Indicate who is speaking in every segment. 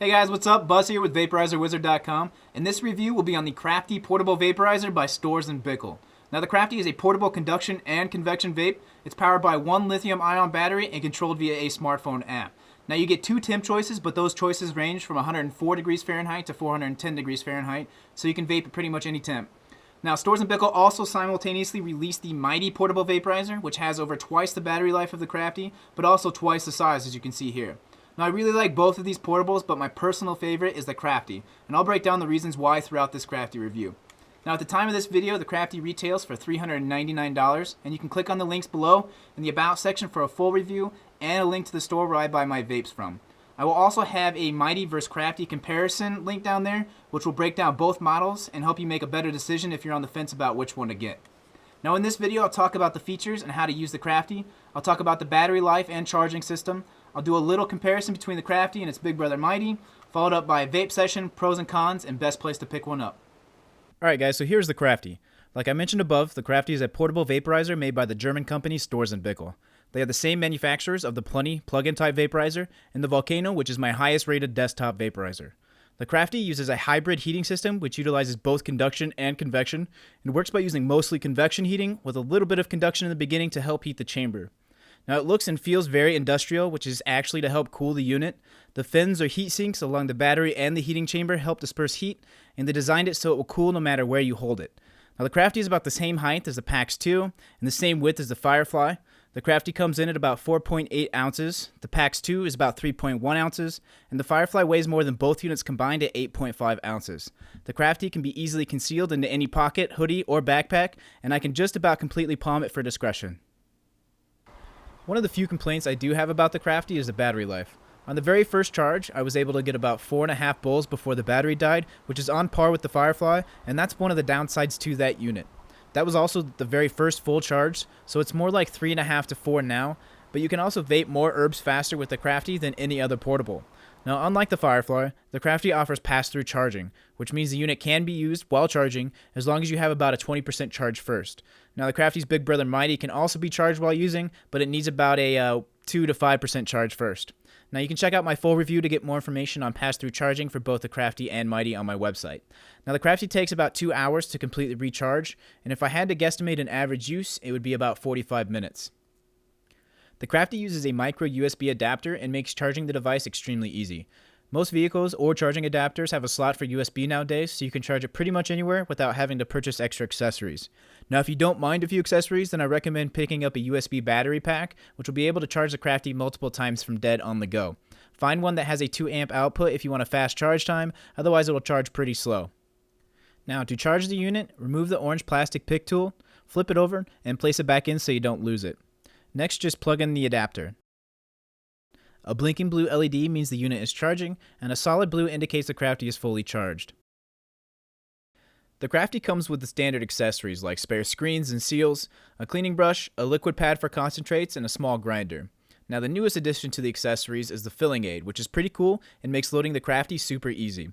Speaker 1: Hey guys, what's up? Buzz here with VaporizerWizard.com, and this review will be on the Crafty Portable Vaporizer by Storz & Bickel. Now the Crafty is a portable conduction and convection vape. It's powered by one lithium-ion battery and controlled via a smartphone app. Now you get two temp choices, but those choices range from 104 degrees Fahrenheit to 410 degrees Fahrenheit, so you can vape at pretty much any temp. Now Storz & Bickel also simultaneously released the Mighty Portable Vaporizer, which has over twice the battery life of the Crafty, but also twice the size, as you can see here. Now I really like both of these portables, but my personal favorite is the Crafty, and I'll break down the reasons why throughout this Crafty review. Now at the time of this video, the Crafty retails for $399, and you can click on the links below in the About section for a full review and a link to the store where I buy my vapes from. I will also have a Mighty vs Crafty comparison link down there, which will break down both models and help you make a better decision if you're on the fence about which one to get. Now in this video, I'll talk about the features and how to use the Crafty. I'll talk about the battery life and charging system. I'll do a little comparison between the Crafty and its big brother Mighty, followed up by a vape session, pros and cons, and best place to pick one up.
Speaker 2: Alright guys, so here's the Crafty. Like I mentioned above, the Crafty is a portable vaporizer made by the German company Storz & Bickel. They are the same manufacturers of the Plenty plug-in type vaporizer and the Volcano, which is my highest rated desktop vaporizer. The Crafty uses a hybrid heating system which utilizes both conduction and convection and works by using mostly convection heating with a little bit of conduction in the beginning to help heat the chamber. Now it looks and feels very industrial, which is actually to help cool the unit. The fins or heat sinks along the battery and the heating chamber help disperse heat, and they designed it so it will cool no matter where you hold it. Now the Crafty is about the same height as the PAX 2 and the same width as the Firefly. The Crafty comes in at about 4.8 ounces, the PAX 2 is about 3.1 ounces, and the Firefly weighs more than both units combined at 8.5 ounces. The Crafty can be easily concealed into any pocket, hoodie, or backpack, and I can just about completely palm it for discretion. One of the few complaints I do have about the Crafty is the battery life. On the very first charge, I was able to get about 4.5 bowls before the battery died, which is on par with the Firefly, and that's one of the downsides to that unit. That was also the very first full charge, so it's more like 3.5 to 4 now, but you can also vape more herbs faster with the Crafty than any other portable. Now, unlike the Firefly, the Crafty offers pass-through charging, which means the unit can be used while charging as long as you have about a 20% charge first. Now, the Crafty's big brother Mighty can also be charged while using, but it needs about a 2 to 5% charge first. Now, you can check out my full review to get more information on pass-through charging for both the Crafty and Mighty on my website. Now, the Crafty takes about 2 hours to completely recharge, and if I had to guesstimate an average use, it would be about 45 minutes. The Crafty uses a micro USB adapter and makes charging the device extremely easy. Most vehicles or charging adapters have a slot for USB nowadays, so you can charge it pretty much anywhere without having to purchase extra accessories. Now, if you don't mind a few accessories, then I recommend picking up a USB battery pack, which will be able to charge the Crafty multiple times from dead on the go. Find one that has a 2 amp output if you want a fast charge time, otherwise it will charge pretty slow. Now, to charge the unit, remove the orange plastic pick tool, flip it over, and place it back in so you don't lose it. Next, just plug in the adapter. A blinking blue LED means the unit is charging, and a solid blue indicates the Crafty is fully charged. The Crafty comes with the standard accessories like spare screens and seals, a cleaning brush, a liquid pad for concentrates, and a small grinder. Now the newest addition to the accessories is the filling aid, which is pretty cool and makes loading the Crafty super easy.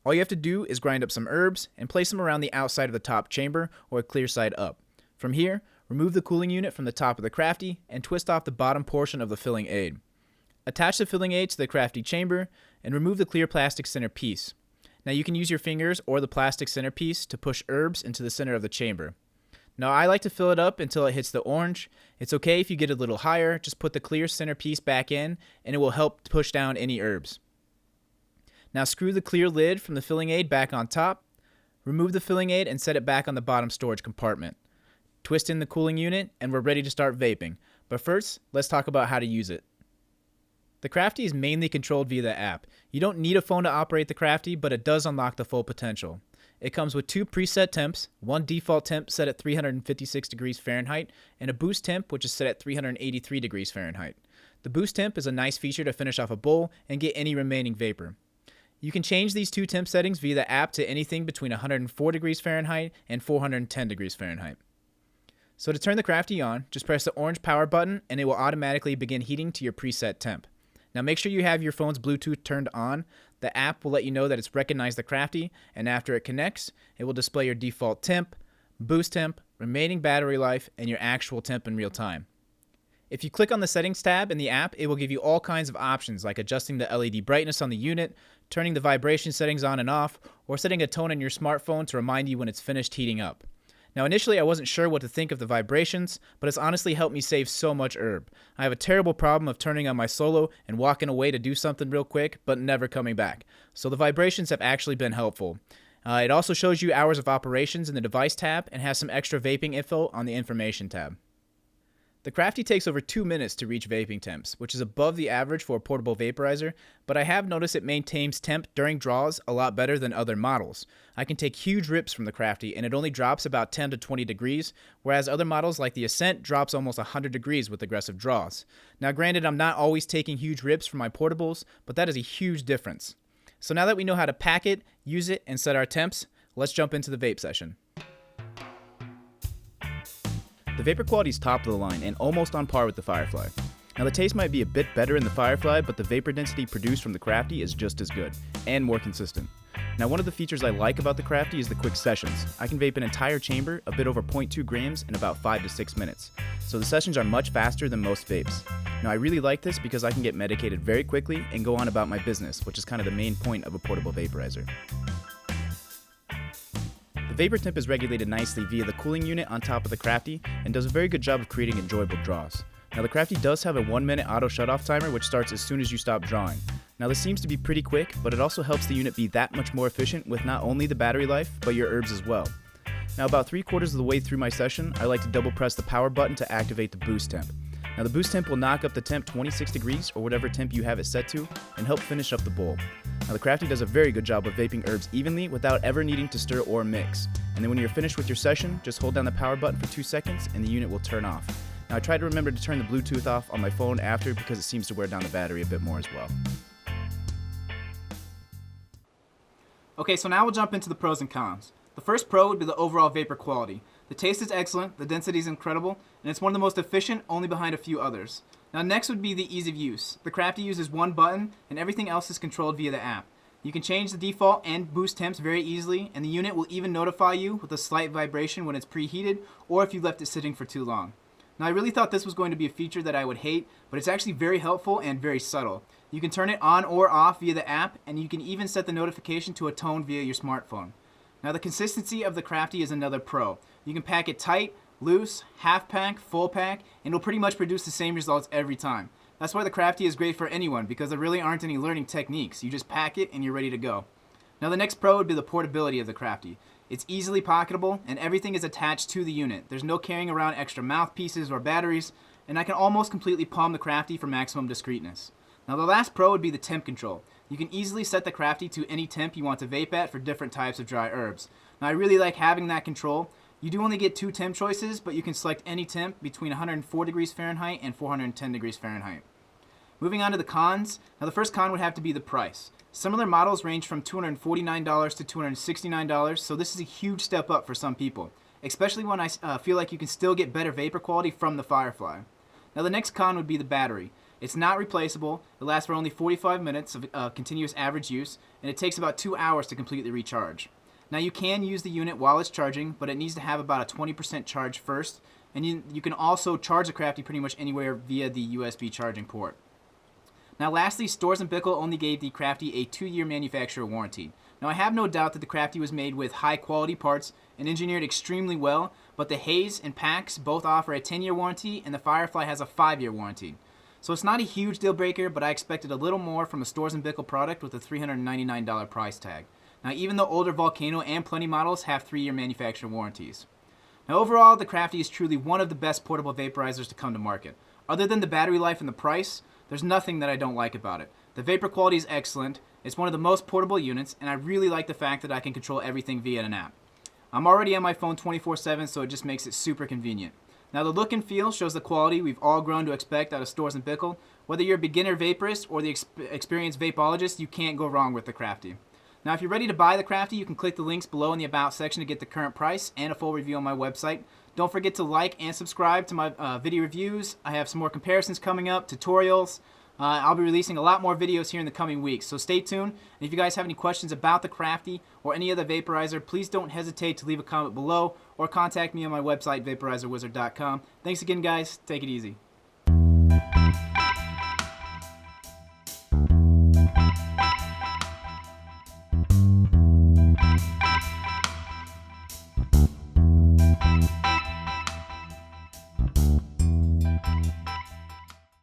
Speaker 2: All you have to do is grind up some herbs and place them around the outside of the top chamber or clear side up. From here, remove the cooling unit from the top of the Crafty and twist off the bottom portion of the filling aid. Attach the filling aid to the Crafty chamber and remove the clear plastic center piece. Now you can use your fingers or the plastic centerpiece to push herbs into the center of the chamber. Now I like to fill it up until it hits the orange. It's okay if you get a little higher, just put the clear centerpiece back in and it will help push down any herbs. Now screw the clear lid from the filling aid back on top. Remove the filling aid and set it back on the bottom storage compartment. Twist in the cooling unit and we're ready to start vaping. But first, let's talk about how to use it. The Crafty is mainly controlled via the app. You don't need a phone to operate the Crafty, but it does unlock the full potential. It comes with 2 preset temps, one default temp set at 356 degrees Fahrenheit, and a boost temp which is set at 383 degrees Fahrenheit. The boost temp is a nice feature to finish off a bowl and get any remaining vapor. You can change these 2 temp settings via the app to anything between 104 degrees Fahrenheit and 410 degrees Fahrenheit. So to turn the Crafty on, just press the orange power button and it will automatically begin heating to your preset temp. Now make sure you have your phone's Bluetooth turned on. The app will let you know that it's recognized the Crafty, and after it connects, it will display your default temp, boost temp, remaining battery life, and your actual temp in real time. If you click on the Settings tab in the app, it will give you all kinds of options like adjusting the LED brightness on the unit, turning the vibration settings on and off, or setting a tone on your smartphone to remind you when it's finished heating up. Now initially I wasn't sure what to think of the vibrations, but it's honestly helped me save so much herb. I have a terrible problem of turning on my Solo and walking away to do something real quick, but never coming back. So the vibrations have actually been helpful. It also shows you hours of operations in the Device tab and has some extra vaping info on the Information tab. The Crafty takes over 2 minutes to reach vaping temps, which is above the average for a portable vaporizer, but I have noticed it maintains temp during draws a lot better than other models. I can take huge rips from the Crafty and it only drops about 10 to 20 degrees, whereas other models like the Ascent drops almost 100 degrees with aggressive draws. Now granted, I'm not always taking huge rips from my portables, but that is a huge difference. So now that we know how to pack it, use it, and set our temps, let's jump into the vape session. The vapor quality is top of the line and almost on par with the Firefly. Now the taste might be a bit better in the Firefly, but the vapor density produced from the Crafty is just as good, and more consistent. Now one of the features I like about the Crafty is the quick sessions. I can vape an entire chamber, a bit over 0.2 grams, in about 5 to 6 minutes. So the sessions are much faster than most vapes. Now I really like this because I can get medicated very quickly and go on about my business, which is kind of the main point of a portable vaporizer. The vapor temp is regulated nicely via the cooling unit on top of the Crafty and does a very good job of creating enjoyable draws. Now the Crafty does have a 1-minute auto shutoff timer which starts as soon as you stop drawing. Now this seems to be pretty quick, but it also helps the unit be that much more efficient with not only the battery life, but your herbs as well. Now about 3/4 of the way through my session, I like to double press the power button to activate the boost temp. Now the boost temp will knock up the temp 26 degrees or whatever temp you have it set to and help finish up the bowl. Now the Crafty does a very good job of vaping herbs evenly without ever needing to stir or mix. And then when you're finished with your session, just hold down the power button for 2 seconds and the unit will turn off. Now I try to remember to turn the Bluetooth off on my phone after because it seems to wear down the battery a bit more as well.
Speaker 1: Okay, so now we'll jump into the pros and cons. The first pro would be the overall vapor quality. The taste is excellent, the density is incredible, and it's one of the most efficient, only behind a few others. Now next would be the ease of use. The Crafty uses one button, and everything else is controlled via the app. You can change the default and boost temps very easily, and the unit will even notify you with a slight vibration when it's preheated, or if you left it sitting for too long. Now I really thought this was going to be a feature that I would hate, but it's actually very helpful and very subtle. You can turn it on or off via the app, and you can even set the notification to a tone via your smartphone. Now the consistency of the Crafty is another pro. You can pack it tight, loose, half pack, full pack, and it'll pretty much produce the same results every time. That's why the Crafty is great for anyone, because there really aren't any learning techniques. You just pack it and you're ready to go. Now the next pro would be the portability of the Crafty. It's easily pocketable and everything is attached to the unit. There's no carrying around extra mouthpieces or batteries, and I can almost completely palm the Crafty for maximum discreetness. Now the last pro would be the temp control. You can easily set the Crafty to any temp you want to vape at for different types of dry herbs. Now I really like having that control. You do only get 2 temp choices, but you can select any temp between 104 degrees Fahrenheit and 410 degrees Fahrenheit. Moving on to the cons, now the first con would have to be the price. Similar models range from $249 to $269, so this is a huge step up for some people, especially when I feel like you can still get better vapor quality from the Firefly. Now the next con would be the battery. It's not replaceable, it lasts for only 45 minutes of continuous average use, and it takes about 2 hours to completely recharge. Now you can use the unit while it's charging, but it needs to have about a 20% charge first, and you can also charge the Crafty pretty much anywhere via the USB charging port. Now lastly, Storz & Bickel only gave the Crafty a 2-year manufacturer warranty. Now I have no doubt that the Crafty was made with high quality parts and engineered extremely well, but the Haze and PAX both offer a 10-year warranty and the Firefly has a 5-year warranty. So it's not a huge deal breaker, but I expected a little more from a Storz & Bickel product with a $399 price tag. Now even the older Volcano and Plenty models have 3-year manufacturer warranties. Now overall, the Crafty is truly one of the best portable vaporizers to come to market. Other than the battery life and the price, there's nothing that I don't like about it. The vapor quality is excellent, it's one of the most portable units, and I really like the fact that I can control everything via an app. I'm already on my phone 24/7, so it just makes it super convenient. Now the look and feel shows the quality we've all grown to expect out of Storz & Bickel. Whether you're a beginner vaporist or the experienced vapeologist, you can't go wrong with the Crafty. Now if you're ready to buy the Crafty, you can click the links below in the About section to get the current price and a full review on my website. Don't forget to like and subscribe to my video reviews. I have some more comparisons coming up, tutorials. I'll be releasing a lot more videos here in the coming weeks, so stay tuned. And if you guys have any questions about the Crafty or any other vaporizer, please don't hesitate to leave a comment below or contact me on my website, vaporizerwizard.com. Thanks again, guys. Take it easy.